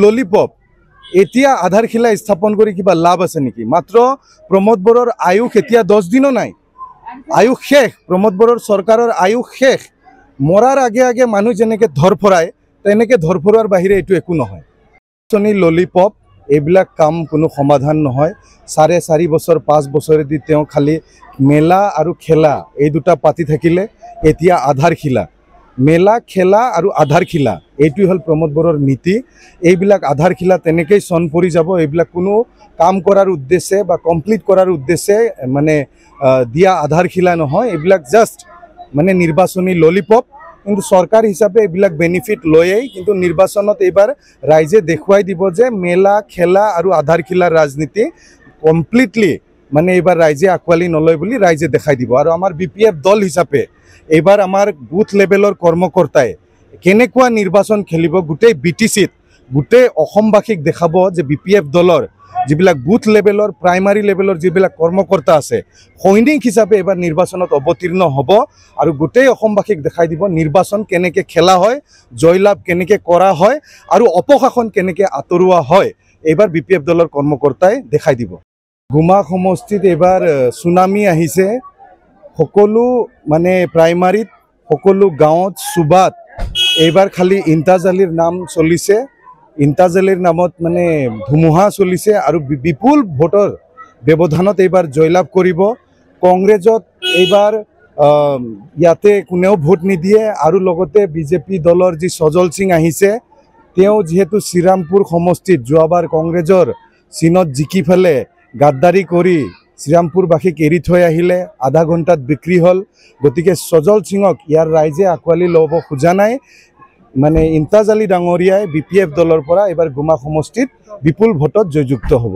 Lollipop এতিয়া আধাৰশিলা স্থাপন কৰি কিবা লাভ আছে নেকি? মাত্ৰ প্ৰমোদ বড়োৰ আয়ুষ এতিয়া 10 দিনো নাই, আয়ুষ শেষ। প্ৰমোদ বড়োৰ চৰকাৰৰ আয়ুষ শেষ। মৰাৰ আগে আগে মানুহ যেনেকৈ ধৰফৰাই তেনেকৈ ধৰফৰোৱাৰ বাহিৰে এইটো একো নহয়। ললিপপ এইবিলাক কাম কোনো সমাধান নহয়। 4.5 বছৰ 5 বছৰেদি তেওঁ খালি মেলা আৰু খেলা এই দুটা পাতি থাকিলে। এতিয়া আধাৰশিলা, মেলা খেলা আৰু আধাৰশিলা এইটোই হ'ল প্ৰমোদ বড়োৰ নীতি। এইবিলাক আধাৰশিলা তেনেকেই চন পৰি যাব। এইবিলাক কোনো কাম কৰাৰ উদ্দেশ্যে বা কমপ্লিট কৰাৰ উদ্দেশ্যে মানে দিয়া আধাৰশিলা নহয়। এইবিলাক জাষ্ট মানে নিৰ্বাচনী ললিপপ। কিন্তু চৰকাৰ হিচাপে এইবিলাক বেনিফিট লয়েই, কিন্তু নিৰ্বাচনত এইবাৰ ৰাইজে দেখুৱাই দিব যে মেলা খেলা আৰু আধাৰশিলাৰ ৰাজনীতি কমপ্লিটলি মানে এইবাৰ ৰাইজে আঁকোৱালি নলয় বুলি ৰাইজে দেখাই দিব। আৰু আমাৰ BPF দল হিচাপে এইবাৰ আমাৰ বুথ লেভেলৰ কৰ্মকৰ্তাই কেনেকুৱা নিৰ্বাচন খেলিব গোটেই BTCত গোটেই অসমবাসীক দেখাব যে BPF দলৰ যিবিলাক বুথ লেভেলৰ প্ৰাইমাৰী লেভেলৰ যিবিলাক কৰ্মকৰ্তা আছে সৈনিক হিচাপে এবাৰ নিৰ্বাচনত অৱতীৰ্ণ হ'ব আৰু গোটেই অসমবাসীক দেখাই দিব নিৰ্বাচন কেনেকৈ খেলা হয়, জয়লাভ কেনেকৈ কৰা হয় আৰু অপশাসন কেনেকৈ আঁতৰোৱা হয়। এইবাৰ BPF দলৰ কৰ্মকৰ্তাই দেখাই দিব। গুমা সমষ্টিত এইবাৰ সুনামি আহিছে। সকলো মানে প্ৰাইমাৰীত সকলো গাঁৱত চুবাত এইবাৰ খালি ইন্তাজালিৰ নাম চলিছে। ইন্তাজালিৰ নামত মানে ধুমুহা চলিছে আৰু বিপুল ভোটৰ ব্যৱধানত এইবাৰ জয়লাভ কৰিব। কংগ্ৰেছত এইবাৰ ইয়াতে কোনেও ভোট নিদিয়ে। আৰু লগতে BJP দলৰ যি সজল সিং আহিছে, তেওঁ যিহেতু শ্ৰীৰামপুৰ সমষ্টিত যোৱাবাৰ কংগ্ৰেছৰ চিনত জিকি ফেলে গাদ্দাৰী কৰি শ্ৰীৰামপুৰবাসীক এৰি থৈ আহিলে, আধা ঘণ্টাত বিক্ৰী হ'ল। গতিকে সজল সিঙক ইয়াৰ ৰাইজে আঁকোৱালি ল'ব খোজা নাই। মানে ইন্তাজালি ডাঙৰীয়াই BPF দলৰ পৰা এইবাৰ গুমা সমষ্টিত বিপুল ভোটত জয়যুক্ত হ'ব।